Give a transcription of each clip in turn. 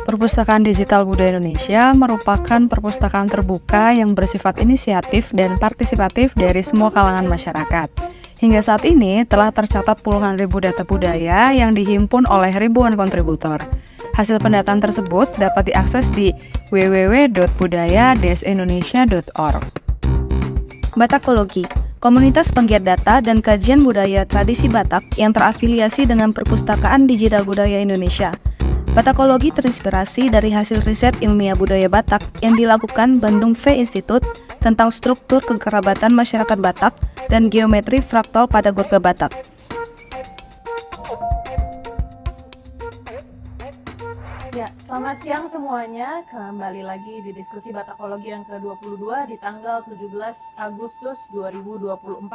Perpustakaan Digital Budaya Indonesia merupakan perpustakaan terbuka yang bersifat inisiatif dan partisipatif dari semua kalangan masyarakat. Hingga saat ini telah tercatat puluhan ribu data budaya yang dihimpun oleh ribuan kontributor. Hasil pendataan tersebut dapat diakses di www.budaya-indonesia.org. Batakologi, komunitas penggiat data dan kajian budaya tradisi Batak yang terafiliasi dengan Perpustakaan Digital Budaya Indonesia. Batakologi terinspirasi dari hasil riset ilmiah budaya Batak yang dilakukan Bandung V Institute tentang struktur kekerabatan masyarakat Batak dan geometri fraktal pada Gurga Batak. Ya, selamat siang semuanya. Kembali lagi di diskusi Batakologi yang ke-22 di tanggal 17 Agustus 2024.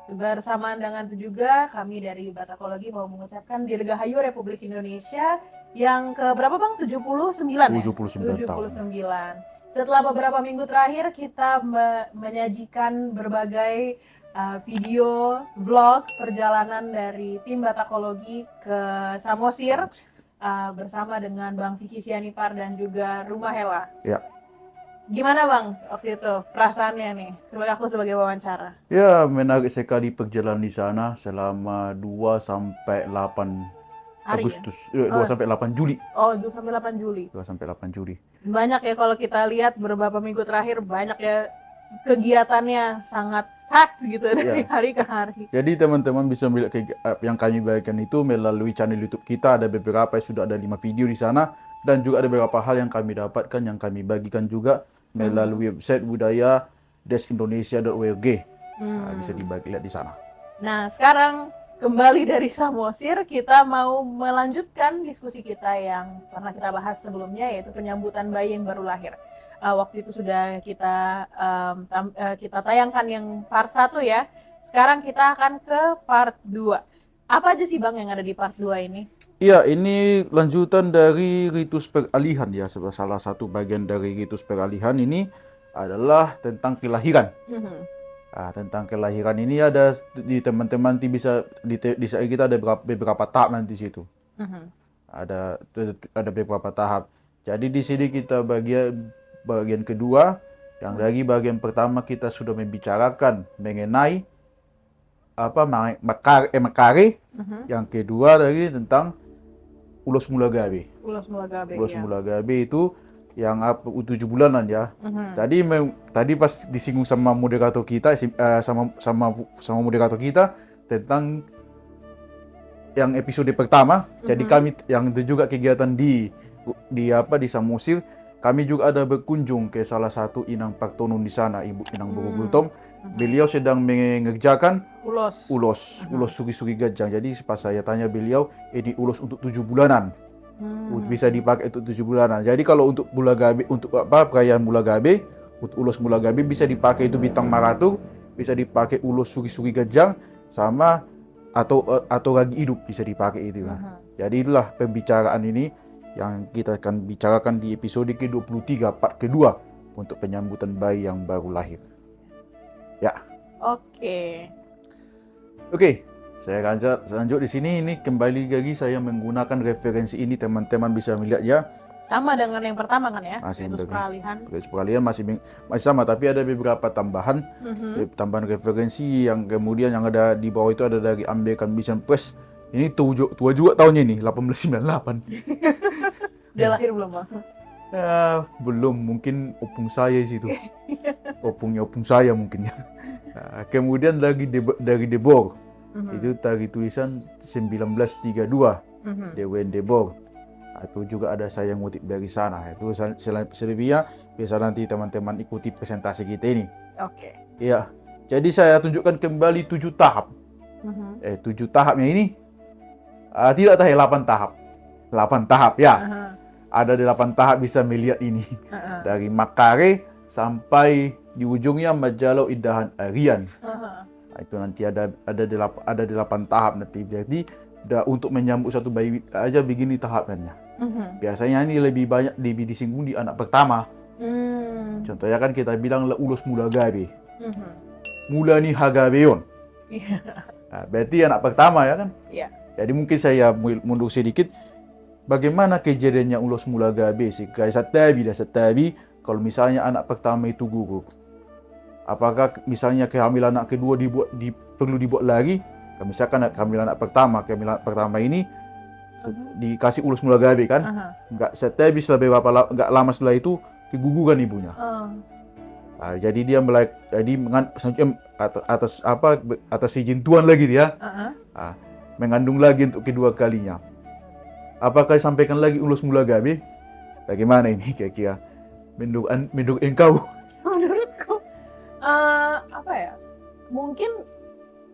Bersamaan dengan itu juga kami dari Batakologi mau mengucapkan Dirgahayu Republik Indonesia yang ke berapa Bang? 79 ya? 79 tahun. Setelah beberapa minggu terakhir kita menyajikan berbagai video, vlog perjalanan dari tim Batakologi ke Samosir bersama dengan Bang Vicky Sianipar dan juga Rumah Hela. Ya. Gimana Bang waktu itu perasaannya nih sebagai wawancara? Ya, menarik sekali perjalanan di sana selama 2 sampai 8 Hari Agustus, ya? 2 sampai 8 Juli. Oh, 2 sampai 8 Juli. 2 sampai 8 Juli. Banyak ya kalau kita lihat beberapa minggu terakhir banyak ya kegiatannya sangat packed gitu dari hari ke hari. Jadi teman-teman bisa melihat yang kami bagikan itu melalui channel YouTube kita, ada beberapa sudah ada 5 video di sana, dan juga ada beberapa hal yang kami dapatkan yang kami bagikan juga melalui website budaya-indonesia.org. Bisa lihat di sana. Nah, sekarang kembali dari Samosir, kita mau melanjutkan diskusi kita yang pernah kita bahas sebelumnya, yaitu penyambutan bayi yang baru lahir. Waktu itu sudah kita tayangkan yang part 1 ya. Sekarang kita akan ke part 2. Apa aja sih Bang yang ada di part 2 ini? Iya, ini lanjutan dari ritus peralihan ya. Salah satu bagian dari ritus peralihan ini adalah tentang kelahiran. Tentang kelahiran ini ada di teman-teman bisa di kita ada beberapa tahap nanti situ. Ada beberapa tahap. Jadi di sini kita bagian kedua, yang dari bagian pertama kita sudah membicarakan mengenai makare. Yang kedua lagi tentang ulos mula gabe. Ulos Mula gabe itu yang 7 bulanan ya. Tadi pas disinggung sama moderator kita sama moderator kita tentang yang episode pertama. Jadi kami yang itu juga kegiatan di Samosir, kami juga ada berkunjung ke salah satu Inang Partonon di sana, Ibu Inang Bogobultong. Beliau sedang mengerjakan ulos sugi-sugi gajang. Jadi pas saya tanya beliau, ini ulos untuk 7 bulanan. Bisa dipakai untuk 7 bulanan. Jadi kalau untuk perayaan Mula Gabe, untuk ulos Mula Gabe bisa dipakai itu bintang maratur, bisa dipakai ulos sugi-sugi gajang sama atau ragi hidup bisa dipakai itu. Jadi itulah pembicaraan ini yang kita akan bicarakan di episode ke-23 part kedua untuk penyambutan bayi yang baru lahir. Ya. Oke. Saya akan lanjut di sini. Ini kembali lagi saya menggunakan referensi ini, teman-teman bisa melihat ya. Sama dengan yang pertama kan ya? Masih peralihan masih sama, tapi ada beberapa tambahan referensi yang kemudian yang ada di bawah itu ada dari American Vision Press. Ini tua juga tahunnya ini, 1898. Dia lahir belum Bang? Belum, mungkin opung saya situ. Opung saya mungkin ya. Kemudian lagi dari Debor. Itu tadi tulisan 1932. Dewen Debor. Itu juga ada saya ngutip dari sana. Itu selebihnya biasa nanti teman-teman ikuti presentasi kita ini. Iya. Jadi saya tunjukkan kembali 7 tahap. 7 tahapnya ini tidak tahu 8 tahap. 8 tahap ya. Ada 8 tahap bisa melihat ini. Dari Makare sampai di ujungnya Majalau Indahan Arian. Itu nanti ada 8 tahap nanti. Jadi untuk menyambut satu bayi aja begini tahapannya. Biasanya ini lebih disinggung di anak pertama. Contohnya kan kita bilang ulos mula gabe. Mula ni hagabeon. Berarti anak pertama ya kan? Iya. Jadi mungkin saya mundur sedikit. bagaimana kejadiannya ulos mula gabe sih kayak satabi kalau misalnya anak pertama itu gugur, apakah misalnya kehamilan anak kedua perlu dibuat lagi? Misalkan kehamilan anak pertama ini dikasih ulos mula gabe kan, nggak satabi setelah nggak lama setelah itu keguguran ibunya. Nah, jadi dia atas izin Tuhan lagi dia mengandung lagi untuk kedua kalinya. Apakah disampaikan lagi ulos mula gabe? Bagaimana ini kira-kira? Menurut engkau? Menurutku, apa ya? Mungkin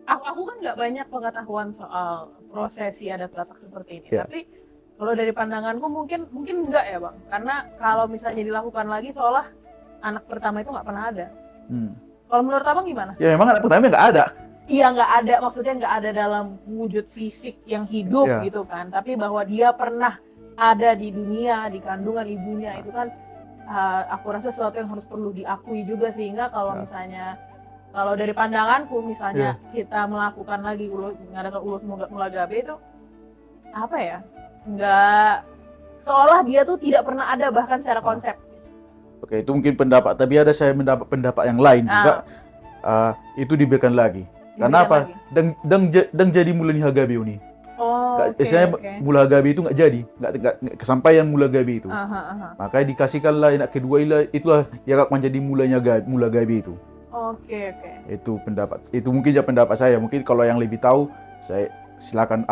aku kan nggak banyak pengetahuan soal prosesi adat Batak seperti ini. Ya. Tapi kalau dari pandanganku mungkin enggak ya bang. Karena kalau misalnya dilakukan lagi seolah anak pertama itu nggak pernah ada. Kalau menurut abang gimana? Ya memang anak pertama nggak ada. Iya nggak ada, maksudnya nggak ada dalam wujud fisik yang hidup Ya. gitu kan. Tapi bahwa dia pernah ada di dunia, di kandungan ibunya itu kan aku rasa sesuatu yang harus perlu diakui juga sehingga kalau misalnya kalau dari pandanganku misalnya kita melakukan lagi mengadakan ulos mula gabe itu apa ya? Nggak seolah dia tuh tidak pernah ada bahkan secara konsep. Oke, itu mungkin pendapat. Tapi saya mendapat pendapat yang lain juga. Itu diberikan lagi. Karena apa? Dan jadi mulanya gabe ini. Mula gabe itu nggak jadi, nggak kesampaian mula gabe itu. Makanya dikasihkanlah anak kedua itulah yang akan menjadi mula gabe itu. Oke. Itu pendapat. Itu mungkin pendapat saya. Mungkin kalau yang lebih tahu, saya silakan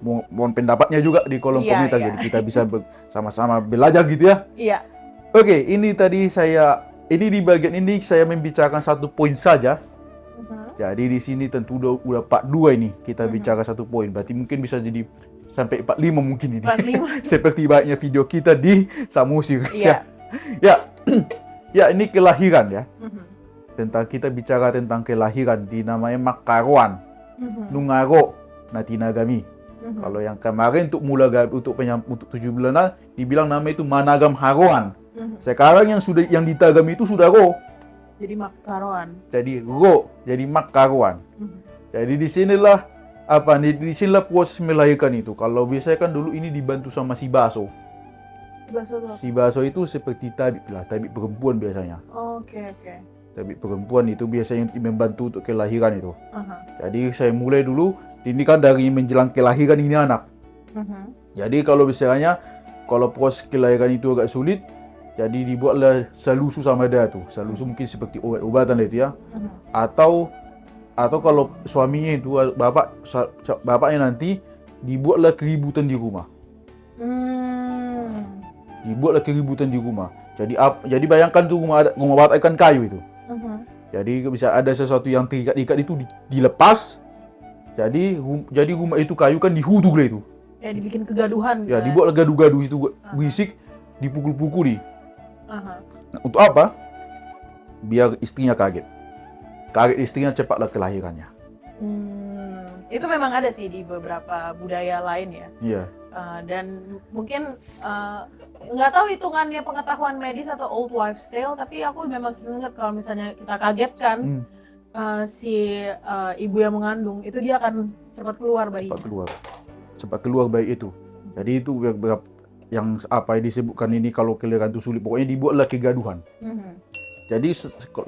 mohon pendapatnya juga di kolom komentar. Jadi kita bisa sama-sama belajar gitu ya. Iya. Oke, ini di bagian ini saya membicarakan satu poin saja. Jadi di sini tentu udah part 2 ini kita bicara satu poin. Berarti mungkin bisa jadi sampai 45 mungkin ini. 45. Seperti banyaknya video kita di Samosir. Iya. Ya, ini kelahiran ya. Kita bicara tentang kelahiran dinamanya Makaruan, Nungaro, Natinagami. Kalau yang kemarin untuk untuk 7 bulanan dibilang nama itu Managam Haroan. Sekarang yang ditagami itu sudah Ro. Jadi Makaruan. Jadi Makaruan. Jadi disinilah proses melahirkan itu. Kalau biasanya kan dulu ini dibantu sama si Baso. Si Baso itu seperti tabib perempuan biasanya. Oke. Tabib perempuan itu biasanya membantu untuk kelahiran itu. Jadi saya mulai dulu, ini kan dari menjelang kelahiran ini anak. Jadi kalau proses kelahiran itu agak sulit, jadi dibuatlah salusu sama dia tuh. Salusu mungkin seperti obat-obatan itu ya. Atau kalau suaminya itu bapaknya nanti dibuatlah keributan di rumah. Jadi bayangkan tuh rumah Batak kan kayu itu. Jadi bisa ada sesuatu yang terikat-ikat itu dilepas. Jadi rumah itu kayu kan dihuduk lah itu. Ya dibikin kegaduhan. Ya dibuat gaduh-gaduh itu berisik, dipukul-pukuli. Nah, untuk apa? Biar istrinya kaget. Kaget istrinya cepatlah kelahirannya. Itu memang ada sih di beberapa budaya lain ya. Iya. Dan mungkin nggak tahu hitungannya pengetahuan medis atau old wives tale, tapi aku memang ingat kalau misalnya kita kagetkan si ibu yang mengandung itu dia akan cepat keluar bayi. Cepat keluar bayi itu. Jadi itu yang disebutkan ini kalau kelahiran itu sulit, pokoknya dibuatlah kegaduhan. Jadi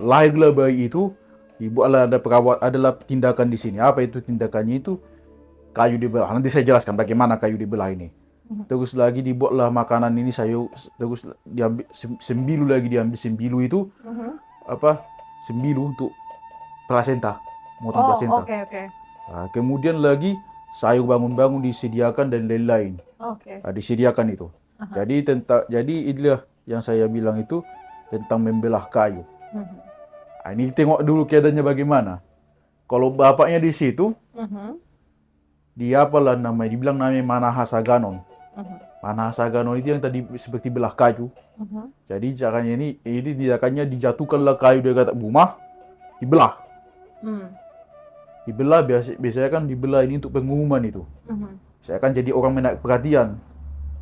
lahirlah bayi itu, dibuatlah adalah tindakan di sini. Apa itu tindakannya itu? Kayu dibelah. Nanti saya jelaskan bagaimana kayu dibelah ini. Terus lagi dibuatlah makanan ini terus diambil sembilu itu sembilu untuk plasenta, motong plasenta. Oke. Nah, kemudian lagi sayur bangun-bangun disediakan dan lain-lain. Disediakan itu. Jadi inilah yang saya bilang itu tentang membelah kayu. Nah, ini tengok dulu keadaannya bagaimana. Kalau bapaknya di situ, dia dibilang namanya Manahasaganon. Manahasaganon itu yang tadi seperti belah kayu. Jadi caranya ini dijatuhkanlah kayu dari atas rumah, dibelah. Dibelah biasanya kan dibelah ini untuk pengumuman itu. Saya kan jadi orang menarik perhatian.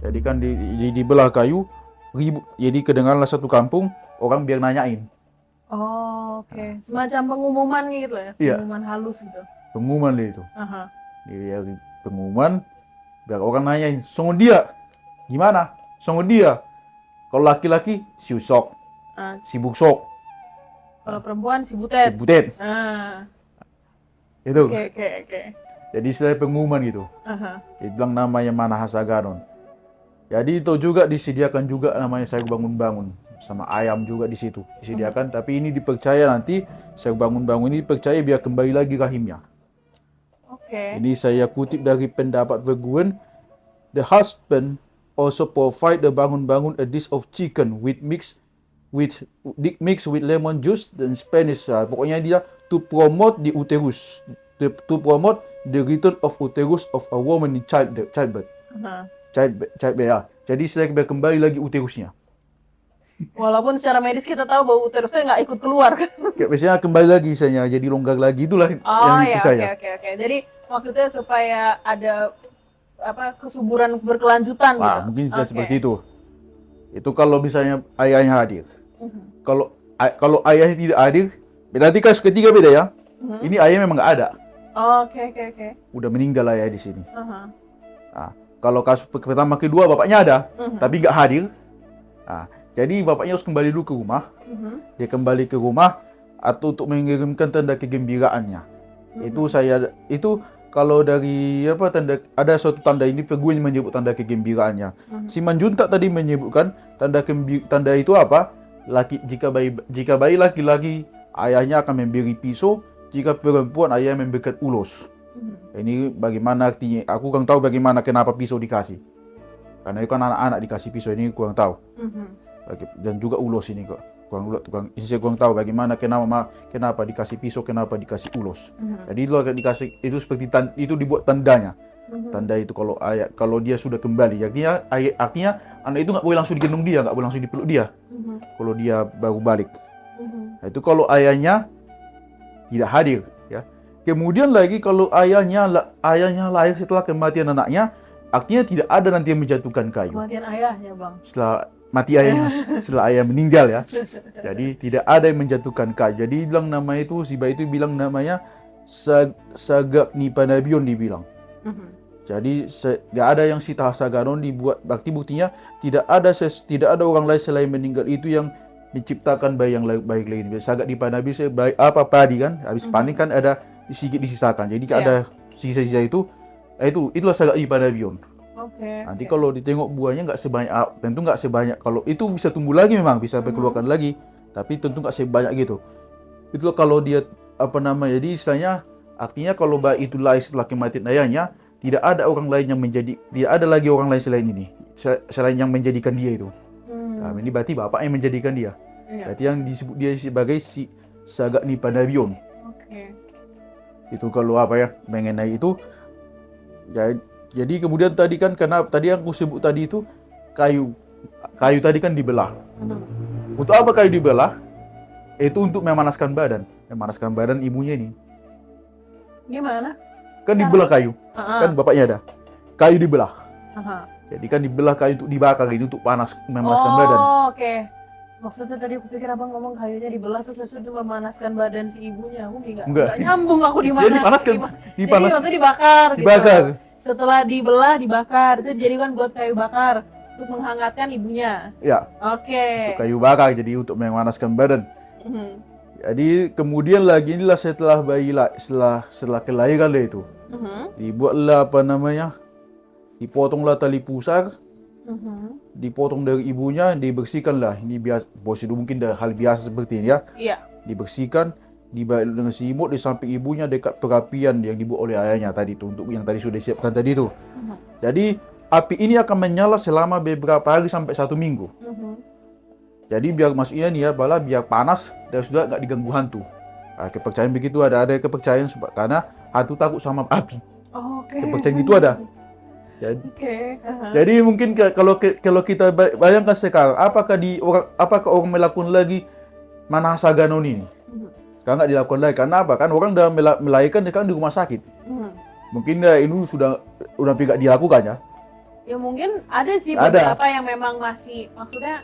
Jadi kan dibelah kayu, jadi kedengaranlah satu kampung orang biar nanyain. Oke. Semacam pengumuman gitu ya? Pengumuman halus gitu. Pengumuman itu. Pengumuman biar orang nanyain, songon dia. Gimana? Sama dia. Kalau laki-laki, siusok, Ah, sibuk sok, kalau perempuan si butet. sibutet. Ah, Itu. oke. Jadi saya pengumuman gitu. Aha. Dia bilang namanya Manahasa Ganon. Jadi itu juga disediakan juga namanya sayur bangun-bangun. Sama ayam juga di situ disediakan. Tapi ini dipercaya nanti sayur bangun-bangun ini dipercaya biar kembali lagi rahimnya. Oke. Ini saya kutip dari pendapat Verguren. The husband also provide the bangun-bangun a dish of chicken mix with lemon juice dan Spanish. Pokoknya dia to promote the uterus, to promote the return of uterus of a woman in childbirth. Aha. Childbirth ya. Jadi saya kembali lagi uterusnya. Walaupun secara medis kita tahu bahwa uterusnya nggak ikut keluar kan. Kayak biasanya kembali lagi saya jadi longgar lagi, itulah Oh yang ya, dipercaya. oke. Jadi maksudnya supaya ada kesuburan berkelanjutan Wah, gitu. mungkin bisa Oke. seperti itu. Itu kalau misalnya ayahnya hadir. Mhm. Kalau ayahnya tidak hadir, berarti kasus ketiga beda ya. Ini ayah memang nggak ada, Oke. udah meninggal ayah di sini. Aha. Nah, kalau kasus pertama kedua bapaknya ada, tapi nggak hadir. Nah, jadi bapaknya harus kembali dulu ke rumah. Dia kembali ke rumah atau untuk mengirimkan tanda kegembiraannya. Itu kalau dari ada suatu tanda ini gue menyebut tanda kegembiraannya. Si Manjuntak tadi menyebutkan tanda itu apa? Jika bayi laki-laki ayahnya akan memberi pisau, jika perempuan ayahnya memberikan ulos. Ini bagaimana artinya? Aku kurang tahu bagaimana kenapa pisau dikasih. Karena itu kan anak-anak dikasih pisau, ini kurang tahu. Dan juga ulos ini kok. Saya kurang tahu bagaimana kenapa dikasih pisau, kenapa dikasih ulos. Jadi itu akan dikasih itu seperti itu dibuat tandanya. Tanda itu kalau dia sudah kembali, artinya anak itu nggak boleh langsung digendong dia, nggak boleh langsung dipeluk dia. Kalau dia baru balik. Nah, itu kalau ayahnya tidak hadir, ya. Kemudian lagi kalau ayahnya lahir setelah kematian anaknya, artinya tidak ada nanti yang menjatuhkan kayu. Kematian ayahnya, Bang. Setelah mati ayahnya, setelah ayah meninggal ya. Jadi tidak ada yang menjatuhkan kayu. Jadi bilang nama itu, si bayi itu bilang namanya Sagak Nipanabion dibilang. Jadi tidak ada yang Sita Saganon dibuat. Buktinya tidak ada orang lain selain meninggal itu yang diciptakan bayi yang baik lain. Sagak Nipanabion padi kan, habis panen kan ada sedikit disisakan. Jadi ada sisa-sisa itulah Sagak Nipanabion. Nanti kalau ditengok buahnya tentu nggak sebanyak kalau itu bisa tumbuh lagi, memang bisa dikeluarkan lagi, tapi tentu nggak sebanyak gitu. Itu kalau dia jadi istilahnya artinya kalau bayi itu lahir setelah kematian ayahnya, tidak ada lagi orang lain selain yang menjadikan dia itu. Nah, ini berarti bapak yang menjadikan dia. Berarti yang disebut dia sebagai si Sagak Nipanabion. Itu kalau mengenai itu. Jadi kemudian tadi kan karena tadi yang aku sebut tadi itu kayu tadi kan dibelah. Untuk apa kayu dibelah? Itu untuk memanaskan badan ibunya ini. Gimana? Kan dibelah kayu, kan bapaknya ada. Kayu dibelah. Jadi kan dibelah kayu untuk dibakar ini untuk memanaskan badan. Oke. Maksudnya tadi aku pikir abang ngomong kayunya dibelah terus itu memanaskan badan si ibunya. Aku nggak nyambung aku di mana. Dia dipanaskan. Jadi maksudnya dibakar. Dibakar. Gitu. Setelah dibelah, dibakar. Itu jadi kan buat kayu bakar untuk menghangatkan ibunya. Ya. Oke. Untuk kayu bakar jadi untuk memanaskan badan. Jadi kemudian lagi inilah setelah setelah kelahiran dia itu. Dibuatlah dipotonglah tali pusar. Dipotong dari ibunya, dibersihkanlah. Ini biasa, prosedur mungkin hal biasa seperti ini ya. Iya. Dibersihkan, dibalut dengan selimut di samping ibunya dekat perapian yang dibuat oleh ayahnya tadi itu, untuk yang tadi sudah disiapkan tadi itu. Jadi api ini akan menyala selama beberapa hari sampai 1 minggu. Jadi biar maksudnya nih ya, biar panas dan sudah nggak diganggu hantu. Nah, kepercayaan begitu ada kepercayaan karena hantu takut sama api. Kepercayaan gitu ada. Jadi mungkin kalau kita bayangkan sekarang, apakah orang melakukan lagi Manahasa Ganon ini? Sekarang nggak dilakukan lagi. Karena apa? Kan orang udah melahirkan kan di rumah sakit. Mungkin ini sudah nggak dilakukan ya. Ya mungkin ada sih beberapa yang memang masih, maksudnya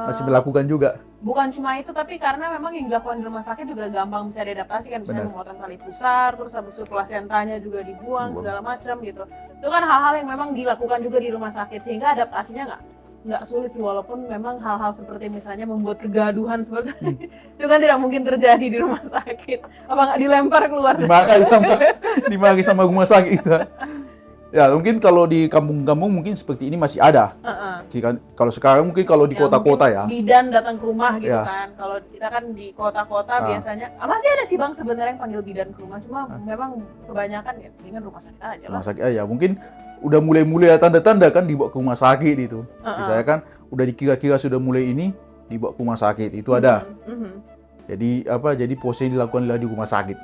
Masih melakukan juga. Bukan cuma itu, tapi karena memang yang dilakukan di rumah sakit juga gampang bisa diadaptasi kan, bisa Benar. memotong tali pusar, terus habis itu plasentanya juga dibuang, Buang. segala macam gitu. Itu kan hal-hal yang memang dilakukan juga di rumah sakit, sehingga adaptasinya nggak sulit sih, walaupun memang hal-hal seperti misalnya membuat kegaduhan seperti itu kan tidak mungkin terjadi di rumah sakit. Apa nggak dilempar keluar? Dimarahi sama rumah sakit. Ya mungkin kalau di kampung-kampung mungkin seperti ini masih ada. Kalau sekarang mungkin kalau di kota-kota ya. Bidan datang ke rumah gitu Ya. kan. Kalau kita kan di kota-kota biasanya masih ada sih Bang sebenarnya yang panggil bidan ke rumah, cuma memang kebanyakan ya dengan rumah sakit aja lah. Rumah sakit ya mungkin udah mulai tanda-tanda kan dibawa ke rumah sakit itu. Misalnya kan udah dikira-kira sudah mulai ini dibawa ke rumah sakit itu ada. Jadi jadi prosesnya dilakukan di rumah sakit.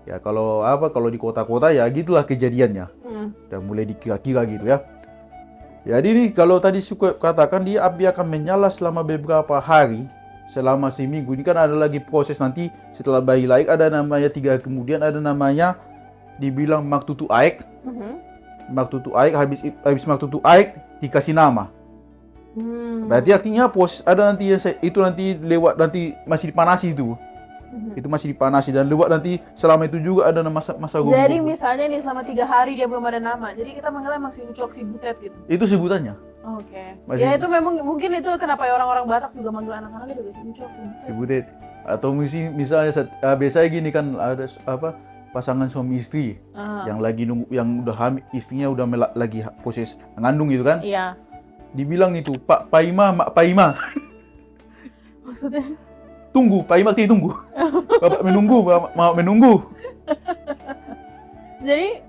Ya kalau di kota-kota ya gitulah kejadiannya. Udah mulai dikira-kira gitu ya. Jadi nih kalau tadi suka katakan dia api akan menyala selama beberapa hari, selama seminggu. Ini kan ada lagi proses nanti setelah bayi lahir, ada namanya 3 hari kemudian ada namanya dibilang maktutu aik. Maktutu aik, habis maktutu aik dikasih nama. Berarti artinya proses ada nanti itu nanti lewat nanti masih dipanasi itu. Itu masih dipanasi dan lewat nanti selama itu juga ada masa gugur. Jadi misalnya nih selama 3 hari dia belum ada nama, jadi kita manggilnya masih ucok si butet gitu. Itu sebutannya. Oke. Masih- Ya itu memang mungkin itu kenapa ya orang-orang Batak juga manggil anak-anaknya juga si ucok si butet. Si butet. Atau misalnya biasanya gini kan ada pasangan suami istri yang lagi nunggu, yang udah hamil, istrinya udah lagi proses mengandung gitu kan. Iya. Dibilang itu Pak Paima, Mak Paima. Maksudnya? Tunggu, Paima tunggu. Bapak menunggu, mau menunggu. Jadi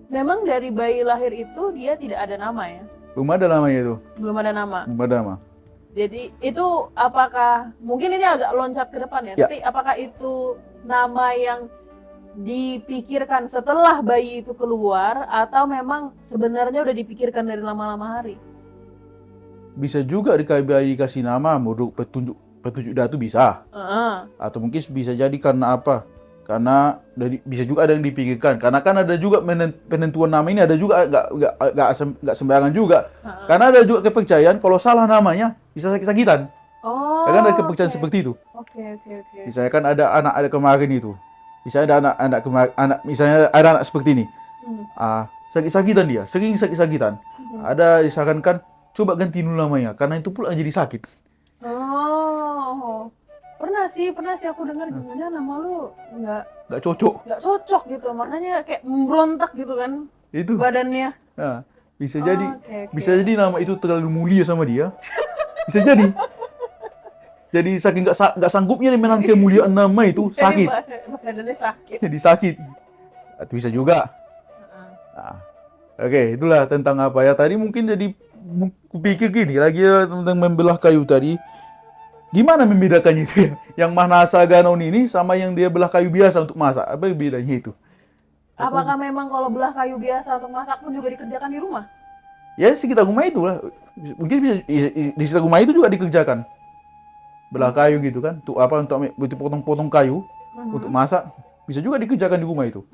memang dari bayi lahir itu dia tidak ada nama ya? Belum ada namanya itu. Belum ada nama. Belum ada nama. Jadi itu apakah mungkin ini agak loncat ke depan ya? Ya. Tapi apakah itu nama yang dipikirkan setelah bayi itu keluar atau memang sebenarnya udah dipikirkan dari lama-lama hari? Bisa juga dikasih nama, modul petunjuk datu bisa. Atau mungkin bisa jadi karena apa? Karena bisa juga ada yang dipikirkan. Karena kan ada juga penentuan nama ini ada juga nggak sembarangan juga. Karena ada juga kepercayaan kalau salah namanya bisa sakit-sakitan. Oh. Kan ada kepercayaan seperti itu. Oke. Misalnya kan ada kemarin itu. Misalnya ada misalnya ada anak seperti ini. Sakit-sakitan dia, sering sakit-sakitan. Ada disarankan coba ganti dulu namanya karena itu pula jadi sakit. Oh. Pernah sih aku dengar gimana nama lu Nggak cocok. gitu. Makanya kayak memberontak gitu kan Itu. badannya. Nah, bisa jadi oke. bisa jadi nama itu terlalu mulia sama dia. Bisa jadi. Jadi saking nggak sanggupnya dia menang kemuliaan nama itu sakit. Jadi badannya sakit. Jadi sakit. Itu bisa juga. Nah, oke, itulah tentang apa ya tadi mungkin jadi kupikir gini lagi ya, tentang membelah kayu tadi. Gimana membedakannya itu ya? Yang Manasa Ganon ini sama yang dia belah kayu biasa untuk masak. Apa bedanya itu? Apakah memang kalau belah kayu biasa untuk masak pun juga dikerjakan di rumah? Ya sekitar rumah itu lah. Mungkin bisa di sekitar rumah itu juga dikerjakan. Belah kayu gitu kan. Untuk potong-potong kayu untuk masak bisa juga dikerjakan di rumah itu.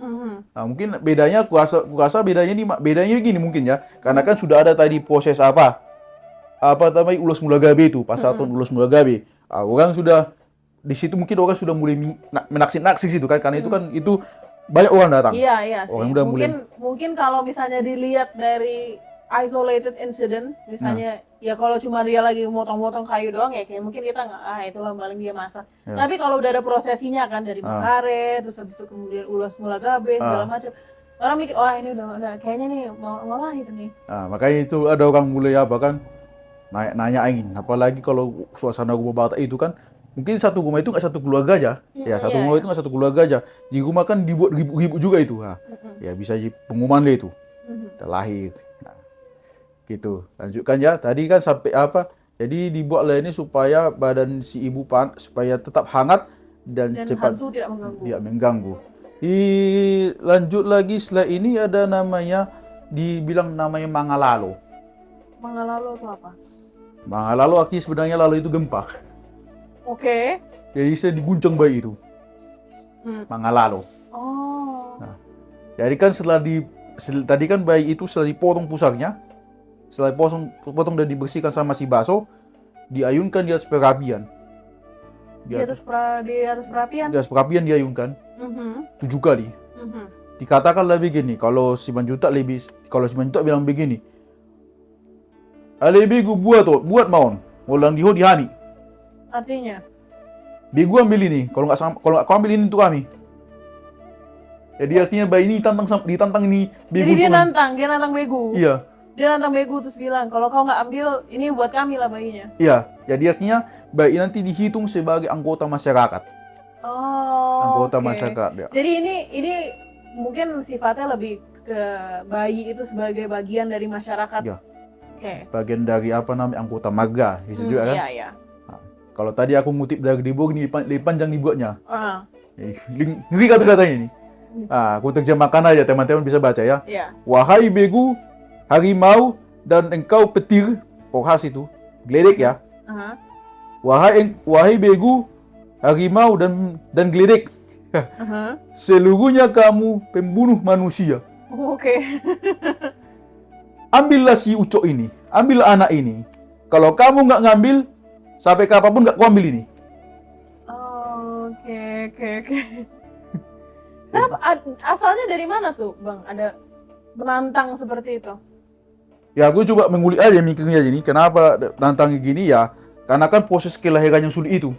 Nah, mungkin bedanya kuasa bedanya gini mungkin ya. Karena kan sudah ada tadi proses apa namanya ulas mula gabe itu, pasatan ulas mula gabe. Orang sudah di situ mungkin orang sudah mulai menaksir situ kan karena itu kan itu banyak orang datang. Iya sih. Orang udah Mungkin kalau misalnya dilihat dari isolated incident, misalnya ya kalau cuma dia lagi motong-motong kayu doang ya kayak mungkin kita nggak itulah paling dia masak. Tapi kalau udah ada prosesinya kan dari mengkaret, terus habis itu kemudian ulas mula gabe segala macam. Orang mikir, wah ini udah kayaknya nih mau lahir nih. Nah, makanya itu ada orang mulai apa kan nanya angin. Apalagi kalau suasana rumah Batak itu kan mungkin satu rumah itu nggak satu keluarga aja. Satu rumah itu nggak satu keluarga aja. Di rumah kan dibuat ribu-ribu juga itu. Nah, ya bisa jadi pengumuman deh itu. Udah lahir. Nah, gitu. Lanjutkan ya. Tadi kan sampai apa? Jadi dibuatlah ini supaya badan si ibu supaya tetap hangat dan cepat hantu tidak mengganggu. Tidak mengganggu. Lanjut lagi setelah ini ada namanya dibilang namanya mangalalo. Mangalalo itu apa? Mangalalo artinya sebenarnya lalu itu gempa. Oke. Jadi saya diguncang bayi itu. Mangalalo. Oh. Nah, jadi kan tadi kan bayi itu setelah dipotong pusarnya, Setelah potong dan dibersihkan sama si baso, diayunkan di atas perapian. Di atas perapian. Di atas perapian diayunkan Mhm. 7 kali. Mhm. Dikatakanlah begini, kalau si Manjuntak bilang begini, ale begu buat maun, ngolang diho dihani. Artinya, Begu ambil ini, kalau nggak kau ambil ini untuk kami. Jadi artinya bayi ini ditantang ini begu. jadi dia untuk- nantang Begu. Iya, Dia nantang Begu terus bilang, kalau kau nggak ambil, ini buat kami lah bayinya. iya. Jadi artinya bayi nanti dihitung sebagai anggota masyarakat. Oh, Anggota oke. masyarakat ya. Jadi ini mungkin sifatnya lebih ke bayi itu sebagai bagian dari masyarakat. Ya. Oke. Bagian dari apa namanya anggota marga, gitu juga kan. Iya, iya. Kalau tadi aku ngutip dari Debo, ini lebih panjang dibuatnya. Ah, Ngeri kata-katanya ini. Aku terjemahkan aja, teman-teman bisa baca ya. iya. Wahai begu, harimau, dan engkau petir, pohas itu, geledek ya. Aha. Wahai begu, harimau, dan geledek, Aha. seluruhnya kamu pembunuh manusia. Oke. Ambillah si ucok ini, ambillah anak ini. Kalau kamu nggak ngambil, sampai kapanpun nggak kau ambil ini. Oh, oke. Kenapa? Asalnya dari mana tuh, Bang? Ada menantang seperti itu? Ya aku coba mengulik aja mikirnya ini, kenapa nantang gini ya? Karena kan proses kelahiran yang sulit itu.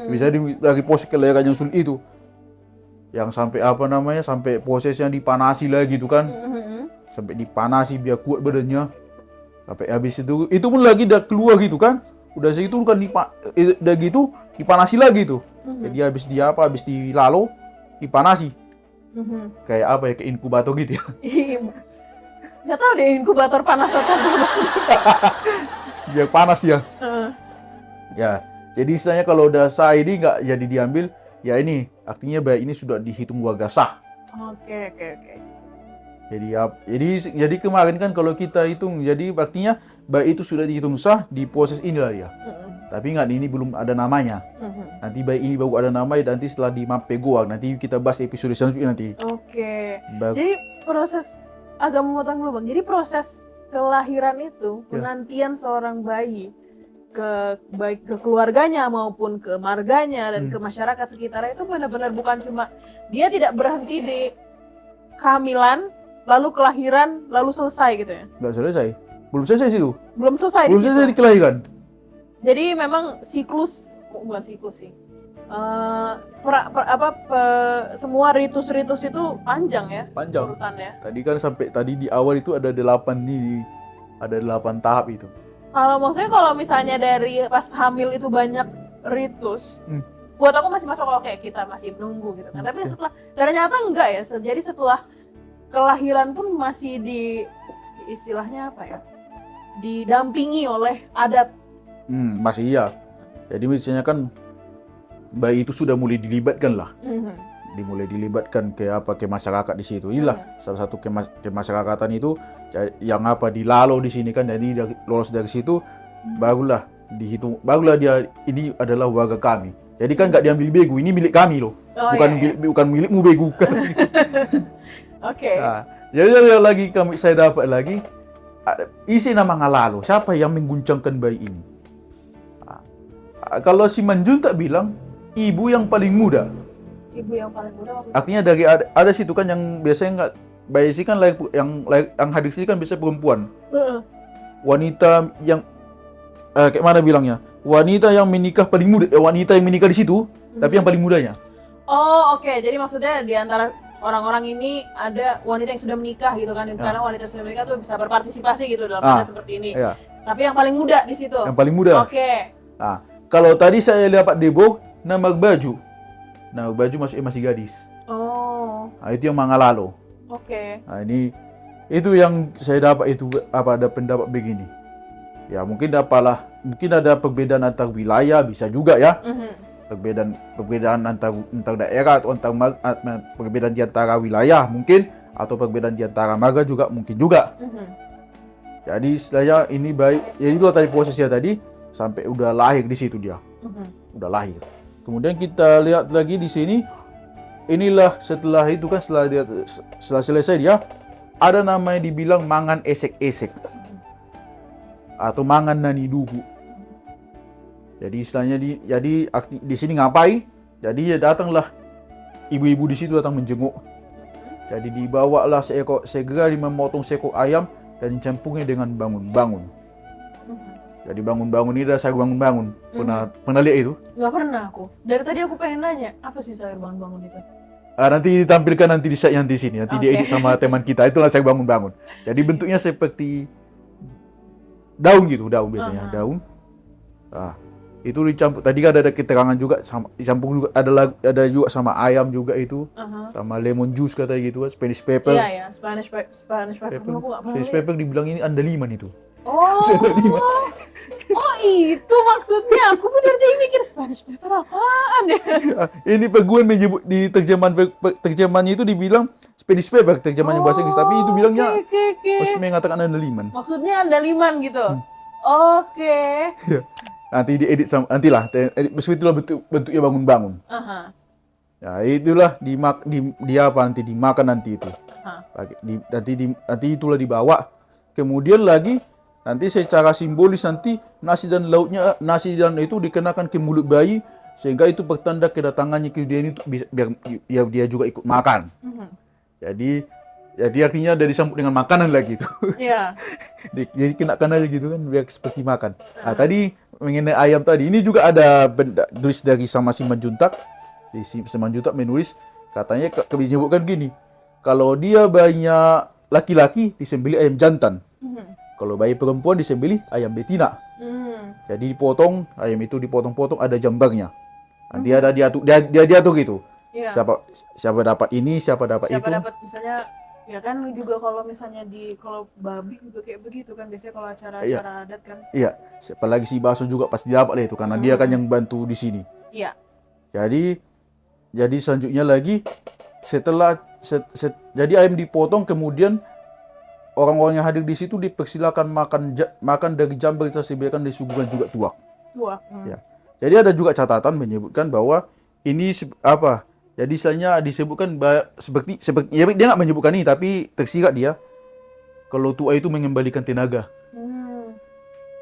Bisa dari proses kelahiran yang sulit itu. Yang sampai apa namanya, sampai prosesnya dipanasi lagi gitu kan. Sampai dipanasi biar kuat badannya. Sampai habis itu pun lagi udah keluar gitu kan. Udah segitu kan udah gitu dipanasi lagi tuh. Jadi habis dilalo dipanasi. Kayak apa ya, kayak inkubator gitu ya. Nggak tahu deh inkubator panas atau apa. Biar panas ya. Heeh. Ya, jadi istilahnya kalau udah sah ini nggak jadi diambil, ya ini artinya bayi ini sudah dihitung warga sah. Oke. Jadi kemarin kan kalau kita hitung, jadi artinya bayi itu sudah dihitung sah di proses inilah ya. Tapi nggak, ini belum ada namanya. Nanti bayi ini baru ada namanya, nanti setelah di Mappegoa, nanti kita bahas episode selanjutnya nanti. Oke. Baru- Jadi proses, agak memotong dulu Bang. Jadi proses kelahiran itu, Ya. penantian seorang bayi baik ke keluarganya maupun ke marganya dan ke masyarakat sekitarnya itu benar-benar bukan cuma dia tidak berhenti di kehamilan, lalu kelahiran, lalu selesai gitu ya. Nggak selesai. Belum selesai sih itu. Belum selesai Belum di situ. selesai di kelahiran. Jadi memang bukan siklus sih. Semua ritus-ritus itu panjang ya Panjang. urutannya. Tadi di awal itu ada 8 nih. Ada 8 tahap itu. Kalau misalnya dari pas hamil itu banyak ritus, buat aku masih masuk kalau kayak kita masih menunggu gitu kan. Tapi ternyata enggak ya. Jadi setelah kelahiran pun masih istilahnya apa ya? Didampingi oleh adat. Masih iya. Jadi misalnya kan bayi itu sudah mulai dilibatkan lah. Dimulai dilibatkan ke masyarakat di situ. Inilah salah satu kemasyarakatan itu yang dilalo di sini kan. Jadi lolos dari situ barulah dihitung, barulah dia ini adalah warga kami. Jadi kan nggak diambil begu, ini milik kami loh. Oh, bukan milikmu begu kan. Oke. Nah, jadi ada lagi saya dapat lagi isi nama ngalalo. Siapa yang mengguncangkan bayi ini? Kalau si Manjuntak bilang ibu yang paling muda. Ibu yang paling muda waktu itu. Artinya dari ada situ kan yang biasanya nggak bayi sih kan yang hadir sini kan biasanya perempuan. Wanita yang kayak mana bilangnya? Wanita yang menikah paling muda, wanita yang menikah di situ, tapi yang paling mudanya. Oh, oke. Jadi maksudnya di antara orang-orang ini ada wanita yang sudah menikah gitu kan. Karena wanita yang sudah menikah tuh bisa berpartisipasi gitu dalam adat seperti ini. Iya. Tapi yang paling muda di situ. Yang paling muda. Oke. Nah, kalau tadi saya lihat Pak Debo, nama baju masih gadis. Oh, Nah, itu yang mangalalo. oke. Nah, itu yang saya dapat itu ada pendapat begini. Ya mungkin ada perbedaan antar wilayah, bisa juga ya. Perbedaan antar daerah atau perbedaan di antara wilayah mungkin, atau perbedaan di antara marga juga mungkin juga. Jadi istilahnya ini baik. Ya itu tadi prosesnya tadi sampai udah lahir di situ dia. Udah lahir. Kemudian kita lihat lagi di sini. Inilah setelah itu kan setelah selesai dia ada namanya dibilang mangan esek-esek. atau mangan nani dugu. Jadi istilahnya di sini ngapai? Jadi ya datanglah ibu-ibu di situ datang menjenguk. Jadi dibawalah segera memotong seekor ayam dan dicampurnya dengan bangun-bangun. Jadi bangun-bangun ini adalah sayur bangun-bangun. Pernah lihat itu? Nggak pernah aku. Dari tadi aku pengen nanya, apa sih sayur bangun-bangun itu? Nanti ditampilkan nanti di set yang di sini. Nanti Oke. diedit sama teman kita. Itulah sayur bangun-bangun. Jadi bentuknya seperti daun gitu, daun biasanya, daun. Nah, itu dicampur. Tadi kan ada keterangan juga sama dicampur juga ada juga sama ayam juga itu. Sama lemon juice katanya gitu, Spanish pepper. Iya ya, Spanish pepper. Aku nggak pernah Spanish lihat. pepper dibilang ini andaliman itu. Oh, Andaliman. oh itu maksudnya. Aku pun dari tadi mikir Spanish pepper apaan ya? Ini peguan menyebut di terjemahannya itu dibilang Spanish pepper terjemahannya bahasa Inggris, tapi itu bilangnya Oke. maksudnya mengatakan andaliman. Maksudnya andaliman gitu. Oke. Nanti diedit sama nantilah seperti itulah bentuknya bangun-bangun. Aha. Ya itulah dia apa nanti dimakan nanti itu. Aha. Nanti itulah dibawa. Kemudian lagi nanti secara simbolis nanti nasi dan itu dikenakan ke mulut bayi sehingga itu pertanda kedatangannya ke dunia ini biar dia juga ikut makan. Jadi artinya dari disambut dengan makanan lagi itu. Iya. Jadi kenakan aja gitu kan biar seperti makan. Nah, tadi mengenai ayam tadi ini juga ada tulis dari sama Simanjuntak. Di Simanjuntak menulis katanya menyebutkan gini. Kalau dia bayinya laki-laki disembelih ayam jantan. Kalau bayi perempuan disembelih ayam betina. Jadi ayam itu dipotong-potong ada jambarnya. Nanti ada dia diatur gitu. Iya. Siapa dapat ini, siapa dapat Siapa itu. dapat misalnya ya kan juga kalau misalnya kalau babi juga kayak begitu kan biasanya kalau acara-acara adat kan. Iya, apalagi si Baso juga pasti dapat lah itu karena dia kan yang bantu di sini. Iya. Jadi selanjutnya lagi setelah jadi ayam dipotong kemudian orang-orang yang hadir di situ dipersilakan makan dari jambar yang disediakan disuguhkan juga tuak. Tuak. Ya. Jadi ada juga catatan menyebutkan bahwa ini apa? Jadi misalnya disebutkan seperti ya dia nggak menyebutkan ini tapi tersirat dia kalau tua itu mengembalikan tenaga.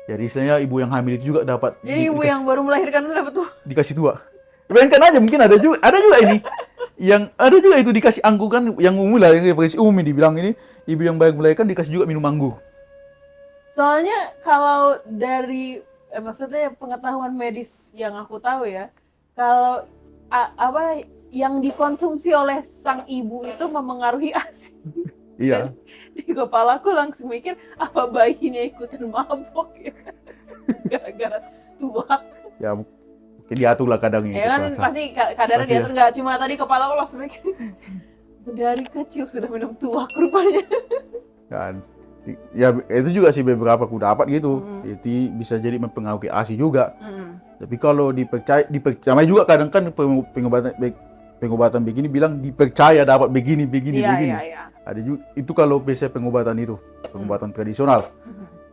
Jadi misalnya ibu yang hamil itu juga dapat. Jadi ibu yang baru melahirkan dapat tuh. Dikasih tua. Bayangkan aja mungkin ada juga ini yang ada juga itu dikasih anggur kan yang umum lah yang versi umum dibilang ini ibu yang baru melahirkan dikasih juga minum anggur. Soalnya kalau dari maksudnya pengetahuan medis yang aku tahu ya, kalau apa yang dikonsumsi oleh sang ibu itu memengaruhi ASI. Iya. Di kepalaku langsung mikir apa bayinya ikutan mabok ya gara-gara tuak. Ya mungkin diatur lah kadang itu. Ya kan rasa. pasti kadarnya Pasti diatur nggak cuma tadi kepalaku langsung mikir dari kecil sudah minum tuak rupanya. Kan. Ya itu juga sih beberapa aku dapat gitu. Itu bisa jadi mempengaruhi ASI juga. Tapi kalau dipercaya juga kadang kan pengobatan begini bilang dipercaya dapat begini. Iya. Ada juga itu kalau biasa pengobatan tradisional.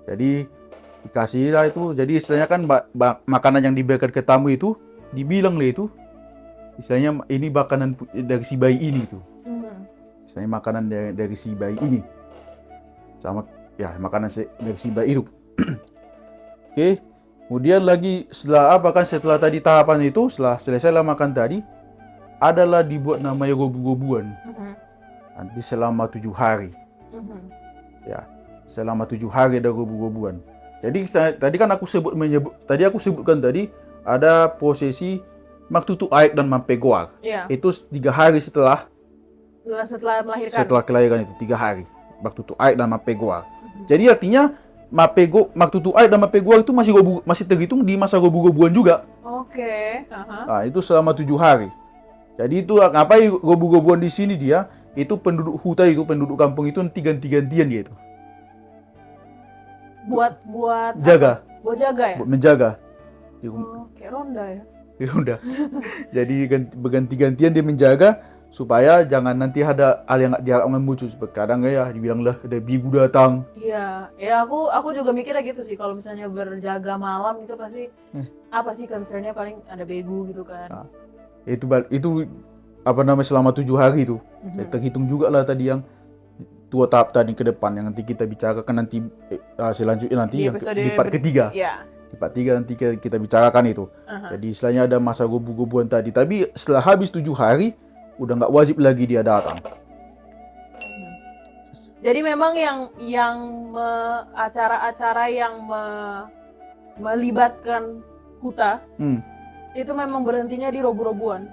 Jadi dikasih lah itu. Jadi istilahnya kan makanan yang diberikan ke tamu itu dibilang lah itu. Istilahnya ini makanan dari si bayi ini itu. Istilahnya makanan dari si bayi ini. Sama ya makanan dari si bayi itu. Oke. Kemudian lagi setelah tadi tahapan itu setelah selesai makan tadi adalah dibuat namanya gobu-gobuan. Nanti selama 7 hari. Ya, selama 7 hari ada gobu-gobuan. Jadi tadi kan aku sebutkan tadi ada prosesi Maktutu Aik dan Mampegoar. Iya. Itu 3 hari setelah melahirkan. Setelah kelahiran itu 3 hari. Maktutu Aik dan Mampegoar. Jadi artinya Maktutu Aik dan Mampegoar itu masih terhitung di masa gobu-gobuan juga. Oke. Nah, itu selama 7 hari. Jadi itu ngapain gobu-gobuan di sini dia? Itu penduduk hutan itu, penduduk kampung itu ganti-gantian dia itu. Buat Jaga. Buat jaga ya? Buat menjaga. Kayak ronda ya. Ya udah. Jadi berganti-gantian dia menjaga supaya jangan nanti ada hal yang nggak diharapkan muncul. Kadang ya dibilang lah ada bigu datang. Iya, ya aku juga mikirnya gitu sih kalau misalnya berjaga malam itu pasti apa sih concernnya paling ada begu gitu kan. Nah, itu apa namanya selama 7 hari itu. Terhitung juga lah tadi yang dua tahap tadi ke depan yang nanti kita bicarakan nanti selanjutnya nanti Di yang episode di part ketiga. Ya. Di part 3 nanti kita bicarakan itu. Jadi istilahnya ada masa gobu-gobuan tadi. Tapi setelah habis 7 hari udah nggak wajib lagi dia datang. Jadi memang acara-acara yang melibatkan Huta itu memang berhentinya di robu-robuan.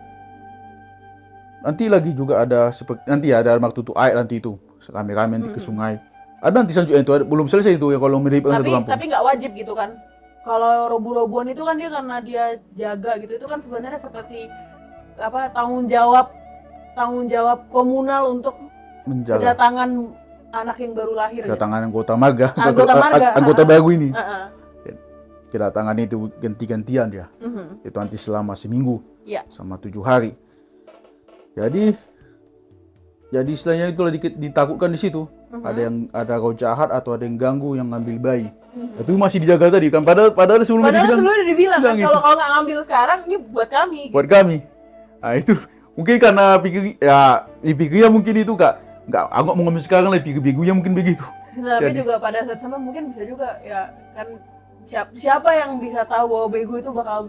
Nanti lagi juga ada seperti nanti ada waktu itu air nanti itu rame-rame nanti ke sungai. Ada nanti selanjutnya itu belum selesai itu ya kalau mirip satu kampung. Tapi nggak wajib gitu kan? Kalau robu-robuan itu kan dia karena dia jaga gitu, itu kan sebenarnya seperti apa tanggung jawab komunal untuk menjaga kedatangan anak yang baru lahir. kedatangan anggota marga, Anggota anggota baru ini. Uh-uh. Kedatangan itu ganti-gantian dia. Itu nanti selama seminggu. Iya. Sama 7 hari. Jadi istilahnya itulah ditakutkan di situ. Ada roh jahat atau ada yang ganggu yang ngambil bayi. Itu masih dijaga tadi kan padahal sebelumnya Sebelumnya dibilang kan, bilang kalau nggak ngambil sekarang ini buat kami. buat kami. Nah, itu mungkin karena dipikirnya mungkin itu nggak aku mau ngambil sekarang lah, pikir-pikirnya mungkin begitu. Tapi juga pada saat sama mungkin bisa juga ya kan siapa yang bisa tahu bahwa bego itu bakal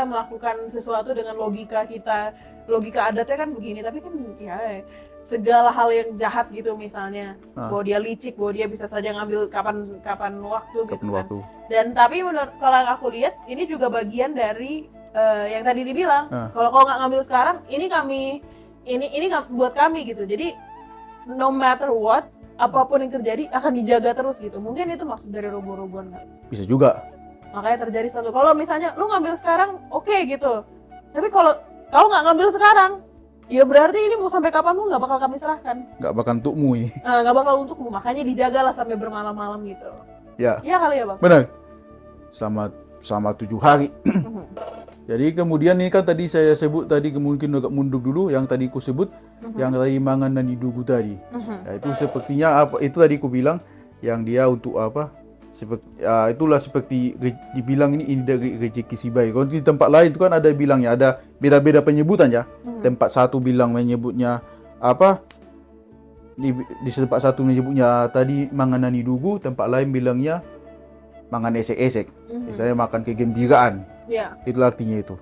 melakukan sesuatu dengan logika adatnya kan begini, tapi kan ya segala hal yang jahat gitu misalnya bahwa dia licik, bahwa dia bisa saja ngambil kapan waktu gitu kan. Dan tapi menurut kalau aku lihat ini juga bagian dari yang tadi dibilang kalau kau nggak ngambil sekarang ini buat kami gitu. Jadi no matter what, apapun yang terjadi akan dijaga terus gitu. Mungkin itu maksud dari robo-roboan kan? Bisa juga. Makanya terjadi satu. Kalau misalnya lu ngambil sekarang, oke gitu. Tapi kalau nggak ngambil sekarang, ya berarti ini mau sampai kapan pun nggak bakal kami serahkan. Nggak bakal untukmu ya. Nggak bakal untukmu. Makanya dijagalah sampai bermalam-malam gitu. Ya. Iya kali ya bang. Benar. Sama 7 hari. Jadi kemudian ini kan tadi saya sebut tadi mungkin agak mundur dulu yang tadi ku sebut yang tadi mangan dan didugu tadi. Nah, itu sepertinya itu tadi ku bilang yang dia untuk apa? Itulah seperti dibilang ini dari rezeki si bayi. Kalau di tempat lain itu kan ada bilangnya ada beda-beda penyebutan ya. Tempat satu bilang menyebutnya apa? Di tempat satu menyebutnya tadi mangan dan didugu, tempat lain bilangnya mangan esek-esek. Misalnya makan kegembiraan. Ya. Itulah artinya itu.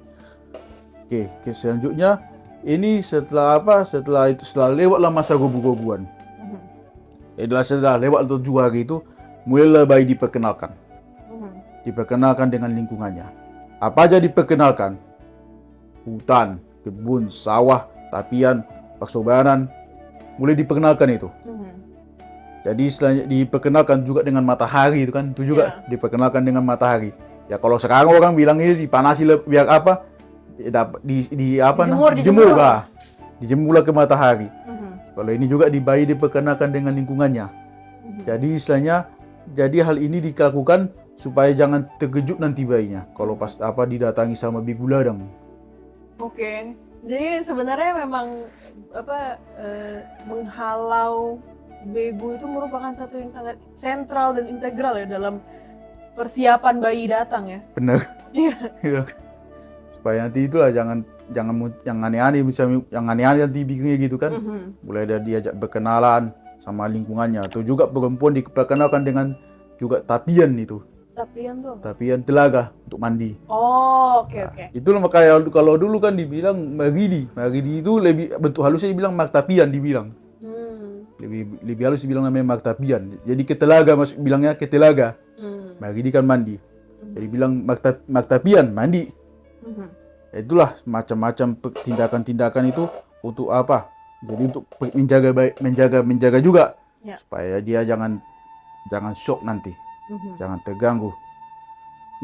Oke, selanjutnya ini setelah lewatlah masa gobu-gobuan. Setelah lewat 7 hari itu mulailah bayi diperkenalkan. Diperkenalkan dengan lingkungannya. Apa aja diperkenalkan? Hutan, kebun, sawah, tapian, persobanan, mulai diperkenalkan itu. Jadi setelahnya diperkenalkan juga dengan matahari itu kan, itu juga diperkenalkan dengan matahari. Ya kalau sekarang orang bilang ini dipanasi biar apa? Dijemurlah ke matahari. Kalau ini juga bayi diperkenalkan dengan lingkungannya. Jadi istilahnya, hal ini dilakukan supaya jangan terkejut nanti bayinya kalau pas didatangi sama bigu ladang. Oke. Jadi sebenarnya memang menghalau bego itu merupakan satu yang sangat sentral dan integral ya dalam persiapan bayi datang ya. Benar. Iya. Supaya nanti itulah jangan yang aneh-aneh nanti bikinnya gitu kan. Mulai dari diajak berkenalan sama lingkungannya. Atau juga perempuan diperkenalkan dengan juga tapian itu. Tapian tuh? Tapian telaga untuk mandi. Oh, oke. Itulah makanya kalau dulu kan dibilang maridi. Maridi itu lebih bentuk halusnya dibilang martapian dibilang. Lebih halus dibilang namanya martapian. Jadi ke telaga bilangnya ke telaga. Maridi kan mandi. Jadi bilang martapian mandi. Itulah macam-macam tindakan-tindakan itu untuk apa? Jadi untuk menjaga juga supaya dia jangan shock nanti. Jangan terganggu.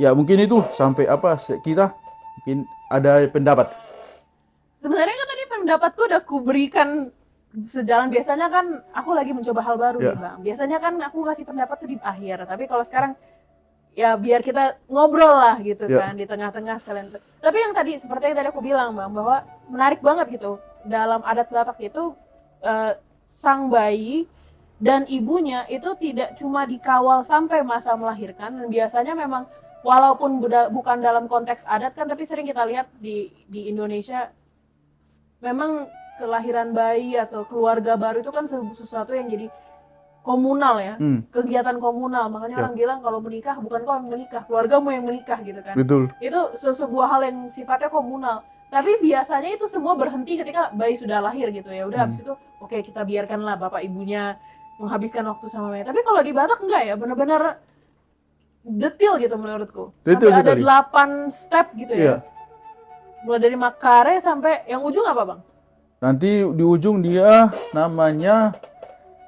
Ya mungkin itu sampai kita mungkin ada pendapat. Sebenarnya kan tadi pendapatku udah kuberikan sejalan. Biasanya kan aku lagi mencoba hal baru nih bang. Biasanya kan aku ngasih pendapat tuh di akhir. Tapi kalau sekarang ya biar kita ngobrol lah gitu kan di tengah-tengah sekalian. Tapi yang tadi seperti yang tadi aku bilang bang, bahwa menarik banget gitu dalam adat Batak itu sang bayi dan ibunya itu tidak cuma dikawal sampai masa melahirkan. Dan biasanya memang walaupun bukan dalam konteks adat kan, tapi sering kita lihat di Indonesia memang kelahiran bayi atau keluarga baru itu kan sesuatu yang jadi komunal ya, kegiatan komunal. Makanya orang bilang kalau menikah bukan kau yang menikah, keluargamu yang menikah gitu kan. Betul. Itu sebuah hal yang sifatnya komunal. Tapi biasanya itu semua berhenti ketika bayi sudah lahir gitu ya. Udah habis itu oke, kita biarkanlah bapak ibunya menghabiskan waktu sama bayi. Tapi kalau di Batak enggak ya, benar-benar detail gitu menurutku. Detail Sampai ada sekali. 8 step gitu Iya. ya. Mulai dari makare sampai yang ujung apa Bang? Nanti di ujung dia namanya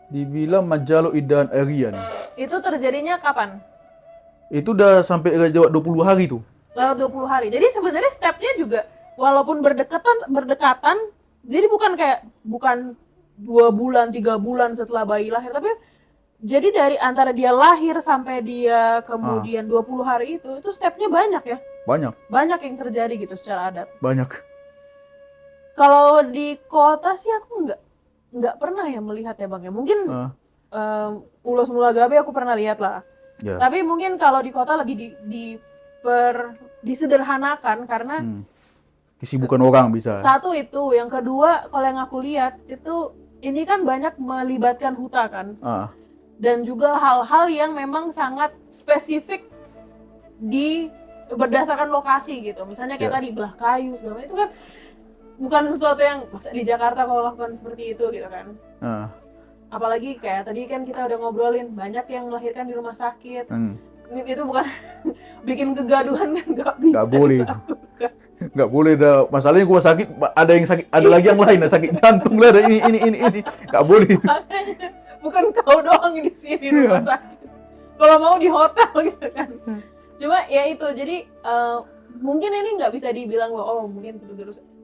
dibilang Majalo Idan Arian. Itu terjadinya kapan? Itu udah sampai lewat 20 hari tuh. Lewat 20 hari. Jadi sebenarnya stepnya juga walaupun berdekatan, jadi bukan 2 bulan, 3 bulan setelah bayi lahir, tapi jadi dari antara dia lahir sampai dia kemudian 20 hari itu stepnya banyak ya. Banyak Yang terjadi gitu secara adat. banyak. Kalau di kota sih aku nggak pernah ya melihat ya Bang ya. Mungkin Ulos Mulagabe aku pernah lihat lah. Ya. Tapi mungkin kalau di kota lebih disederhanakan karena Kesibukan orang bisa. satu itu, yang kedua kalau yang aku lihat itu ini kan banyak melibatkan huta kan, dan juga hal-hal yang memang sangat spesifik berdasarkan lokasi gitu. Misalnya kayak tadi belah kayu segala macam, itu kan bukan sesuatu yang masa di Jakarta kalau lakukan seperti itu gitu kan. Apalagi kayak tadi kan kita udah ngobrolin banyak yang melahirkan di rumah sakit. Itu bukan bikin kegaduhan kan, nggak bisa. Nggak boleh itu. Nggak boleh, dah. Masalahnya gua sakit, ada yang sakit, ada lagi yang lain, sakit jantung lah, ada ini. Nggak boleh itu. Makanya bukan kau doang di sini rumah sakit. Kalau mau di hotel gitu kan. Cuma ya itu, jadi mungkin ini nggak bisa dibilang bahwa mungkin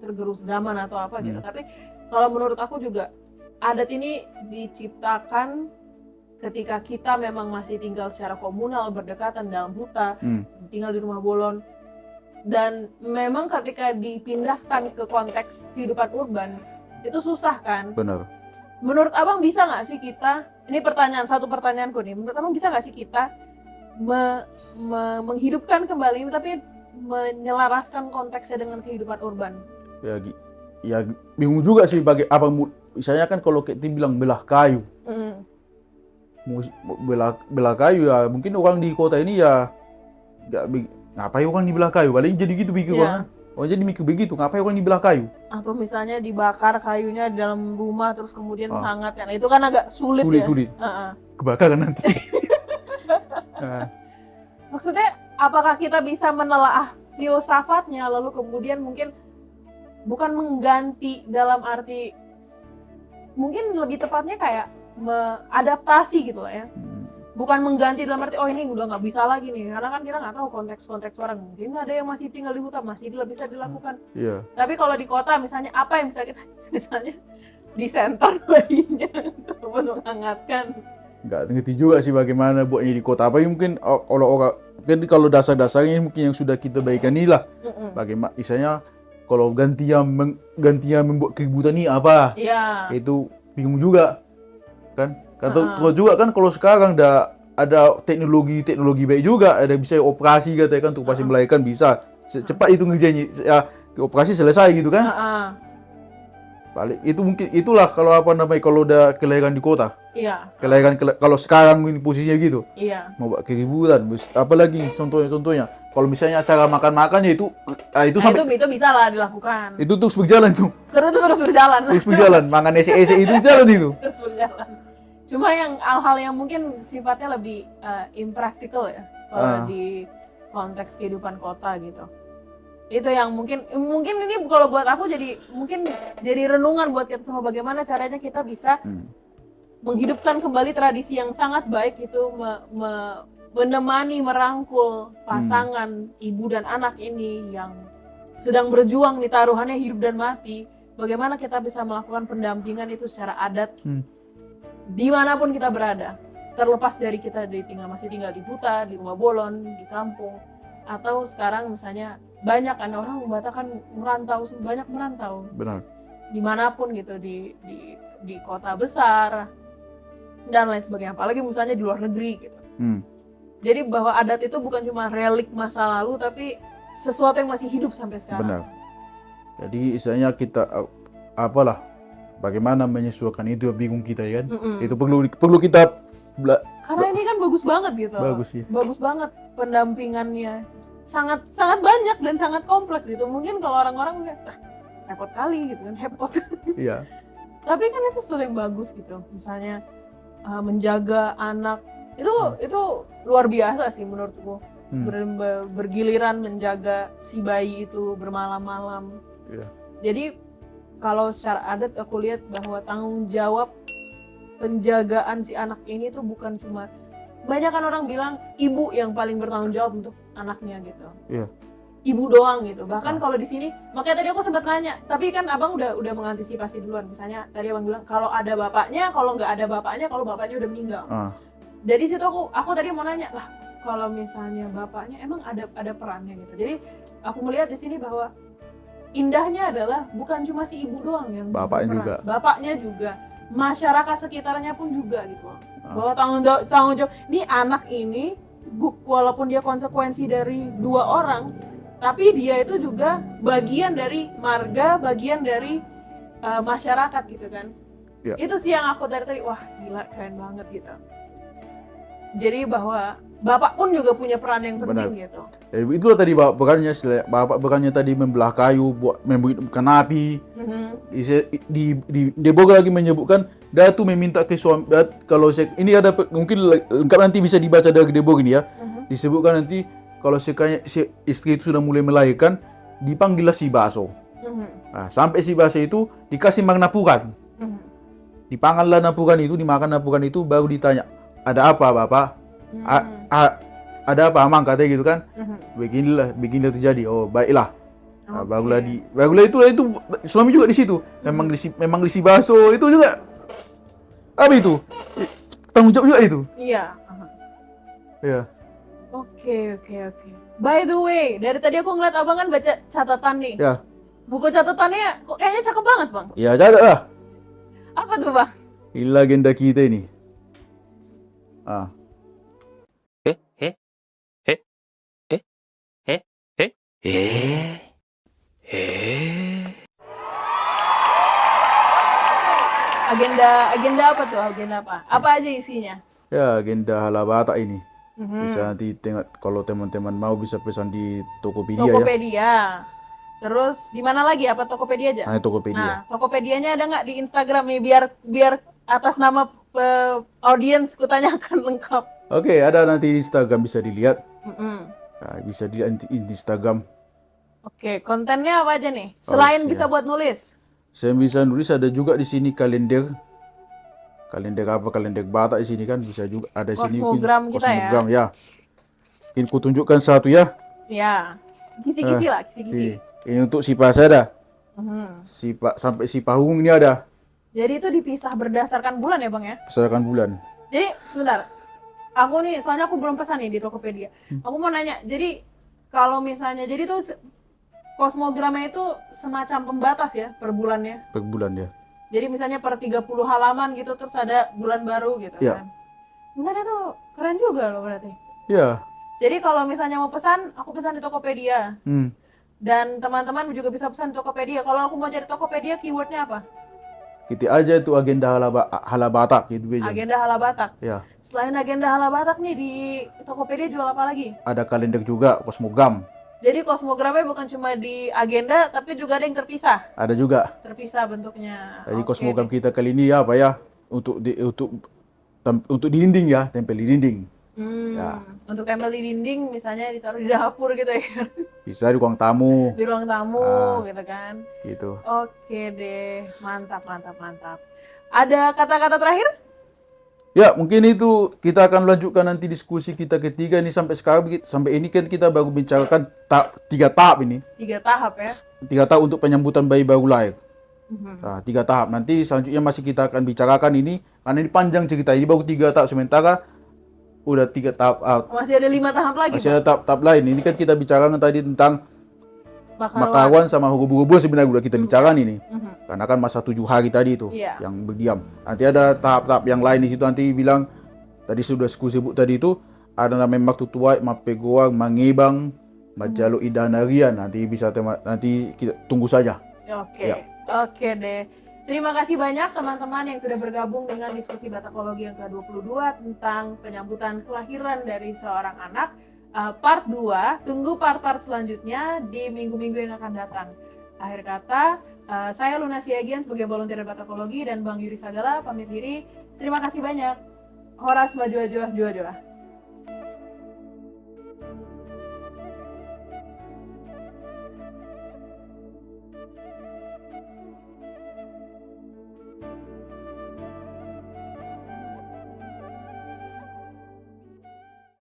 tergerus zaman atau apa gitu. Tapi kalau menurut aku juga adat ini diciptakan ketika kita memang masih tinggal secara komunal, berdekatan dalam huta, tinggal di rumah bolon. Dan memang ketika dipindahkan ke konteks kehidupan urban, itu susah kan? Benar. Menurut Abang bisa nggak sih kita, ini satu pertanyaanku nih, menurut Abang bisa nggak sih kita menghidupkan kembali ini tapi menyelaraskan konteksnya dengan kehidupan urban? Ya bingung juga sih bagi apa, misalnya kan kalau kita bilang belah kayu. Belah kayu ya mungkin orang di kota ini ya ngapain orang di belah kayu, paling jadi gitu pikir orang. Oh jadi mikir begitu, ngapain orang di belah kayu? Atau misalnya dibakar kayunya di dalam rumah terus kemudian menghangat kan, itu kan agak sulit. Kebakaran nanti. Maksudnya apakah kita bisa menelaah filsafatnya lalu kemudian mungkin bukan mengganti dalam arti, mungkin lebih tepatnya kayak adaptasi gitu lah ya. Bukan mengganti dalam arti ini udah nggak bisa lagi nih, karena kan kita nggak tahu konteks orang, mungkin ada yang masih tinggal di hutan, masih bisa dilakukan. Tapi kalau di kota misalnya apa yang bisa kita, misalnya di center bayinya untuk menghangatkan. Nggak ngerti juga sih bagaimana buatnya di kota. Apa mungkin orang jadi kalau dasar-dasarnya mungkin yang sudah kita baikkan inilah. Bagaimana misalnya kalau gantian membuat keributan ini apa? Itu bingung juga kan. Kalau juga kan kalau sekarang ada teknologi baik juga, ada bisa operasi katakan untuk pasti melahirkan bisa cepat itu ngerjainnya, ya operasi selesai gitu kan. Balik itu mungkin itulah kalau kalau udah kelahiran di kota. Kelahiran kalau sekarang ini posisinya gitu. Mau buat keributan, apalagi contohnya kalau misalnya acara makan-makan ya itu sampai itu bisa lah dilakukan. Itu terus berjalan tuh. Terus berjalan. Terus berjalan, makan ese itu jalan itu. Terus berjalan. Cuma yang hal-hal yang mungkin sifatnya lebih impractical ya kalau di konteks kehidupan kota gitu. Itu yang mungkin ini kalau buat aku jadi renungan buat kita semua, bagaimana caranya kita bisa menghidupkan kembali tradisi yang sangat baik itu menemani, merangkul pasangan ibu dan anak ini yang sedang berjuang di taruhannya hidup dan mati. Bagaimana kita bisa melakukan pendampingan itu secara adat dimanapun kita berada, terlepas dari kita masih tinggal di huta, di rumah bolon, di kampung, atau sekarang misalnya banyak kan orang Batak kan banyak merantau. Benar. Dimanapun gitu, di kota besar dan lain sebagainya, apalagi misalnya di luar negeri gitu. Jadi bahwa adat itu bukan cuma relik masa lalu, tapi sesuatu yang masih hidup sampai sekarang. Benar. Jadi istilahnya kita bagaimana menyesuaikan itu bingung kita ya kan. Itu perlu kita Karena ini kan bagus banget gitu. Bagus, ya. Bagus banget pendampingannya. Sangat sangat banyak dan sangat kompleks gitu. Mungkin kalau orang-orang lihat, repot kali gitu kan, repot. Iya. Tapi kan itu sesuatu yang bagus gitu. Misalnya menjaga anak itu luar biasa sih menurutku. Bergiliran menjaga si bayi itu bermalam-malam. Iya. Jadi kalau secara adat aku lihat bahwa tanggung jawab penjagaan si anak ini tuh bukan cuma, banyak kan orang bilang ibu yang paling bertanggung jawab untuk anaknya gitu. Iya. Ibu doang gitu. Bahkan kalau di sini, makanya tadi aku sempat nanya, tapi kan abang udah mengantisipasi duluan. Misalnya tadi abang bilang kalau ada bapaknya, kalau nggak ada bapaknya, kalau bapaknya udah meninggal. Dari situ aku tadi mau nanya lah, kalau misalnya bapaknya emang ada perannya gitu. Jadi aku melihat di sini bahwa indahnya adalah bukan cuma si ibu doang yang Bapaknya berperan. juga. Bapaknya juga, masyarakat sekitarnya pun juga gitu. Bahwa tanggung jawab ini anak ini walaupun dia konsekuensi dari dua orang, tapi dia itu juga bagian dari marga, bagian dari masyarakat gitu kan. Ya. Itu sih yang aku dari tadi, wah gila keren banget gitu. Jadi bahwa bapak pun juga punya peran yang penting gitu. Jadi itulah tadi bapak bekannya tadi membelah kayu buat memberikan api. Di Boga lagi menyebutkan Datu meminta ke suami, kalau ini ada mungkin lengkap nanti bisa dibaca dari Debog ini ya. Disebutkan nanti kalau si istri itu sudah mulai melahirkan, dipanggillah si Baso. Nah, sampai si Baso itu dikasih makan napukan. Dipanganlah napukan itu, dimakan napukan itu, baru ditanya, ada apa Bapak? Ada apa Amang, katanya gitu kan. Beginilah terjadi. Oh, baiklah. Nah, barulah itu suami juga di situ. Memang di si Baso itu juga apa itu? Tanggung jawab juga itu. Iya. Iya. Oke. By the way, dari tadi aku ngeliat abang kan baca catatan nih. Ya. Buku catatannya kok kayaknya cakep banget bang. Ya, catat lah. Apa tuh bang? Inilah agenda kita ini. Agenda apa tuh? Agenda apa? Apa aja isinya? Ya, agenda Halabata ini. Bisa nanti tengok, kalau teman-teman mau bisa pesan di Tokopedia, ya. Tokopedia. Terus di mana lagi? Apa Tokopedia aja? Nah, Tokopedia. Nah, Tokopedianya ada nggak di Instagram nih biar atas nama audiens kutanyakan lengkap. Oke, ada nanti di Instagram bisa dilihat. Nah, bisa dilihat di Instagram. Oke, kontennya apa aja nih? Selain bisa buat nulis. Saya bisa nulis, ada juga di sini kalender. Kalender Batak di sini kan bisa juga ada di sini. Kosmogram kita Kosmogram, ya. Mungkin ku tunjukkan satu ya. Ya. Kisi-kisi lah, kisi-kisi. Ini untuk Sipa saya ada. Sampai Sipa Hung ini ada. Jadi itu dipisah berdasarkan bulan ya bang ya? Berdasarkan bulan. Jadi sebentar, aku nih soalnya aku belum pesan nih di Tokopedia. Aku mau nanya, jadi kalau misalnya, jadi tuh kosmogramnya itu semacam pembatas ya per bulannya? Per bulan ya. Jadi misalnya per 30 halaman gitu terus ada bulan baru gitu Ya. kan? Enggak, itu keren juga loh berarti. Ya. Jadi kalau misalnya mau pesan, aku pesan di Tokopedia. Dan teman-teman juga bisa pesan di Tokopedia. Kalau aku mau cari Tokopedia, keywordnya apa? Kita aja itu agenda Halabatak gitu aja. Agenda Halabatak. Ya. Selain agenda Halabatak nih di Tokopedia jual apa lagi? Ada kalender juga, kosmogram. Jadi kosmogramnya bukan cuma di agenda, tapi juga ada yang terpisah. Ada juga. Terpisah bentuknya. Jadi Oke kosmogram deh. kita kali ini ya apa ya? Untuk di dinding ya, tempel di dinding. Ya. Untuk tempel di dinding, misalnya ditaruh di dapur gitu ya. Bisa di ruang tamu. Di ruang tamu gitu kan. Gitu. Oke deh, mantap. Ada kata-kata terakhir? Ya, mungkin itu kita akan lanjutkan nanti diskusi kita ketiga ini sampai sekarang. Sampai ini kan kita baru bicarakan 3 tahap ini. 3 tahap ya. 3 tahap untuk penyambutan bayi baru lahir. Nah, 3 tahap. Nanti selanjutnya masih kita akan bicarakan ini. Karena ini panjang cerita. Ini baru 3 tahap. Sementara udah 3 tahap. Masih ada 5 tahap lagi. Masih ada tahap-tahap lain. Ini kan kita bicarakan tadi tentang Makawan sama Hugo-Bugo sebenarnya udah kita bicarakan ini. Karena kan masa 7 hari tadi itu yang berdiam. Nanti ada tahap-tahap yang lain di situ, nanti bilang tadi sudah aku sebut tadi itu ada namanya Maktutuai, Mapegoang, Mangebang, Majalo Idanarian. Nanti bisa nanti kita tunggu saja. Oke deh. Terima kasih banyak teman-teman yang sudah bergabung dengan diskusi Batakologi yang ke-22 tentang penyambutan kelahiran dari seorang anak. Part 2, tunggu part-part selanjutnya di minggu-minggu yang akan datang. Akhir kata, saya Luna Siagian sebagai volunteer Batakologi dan Bang Yuri Sagala pamit diri. Terima kasih banyak. Horas Majua Jua Jua Jua.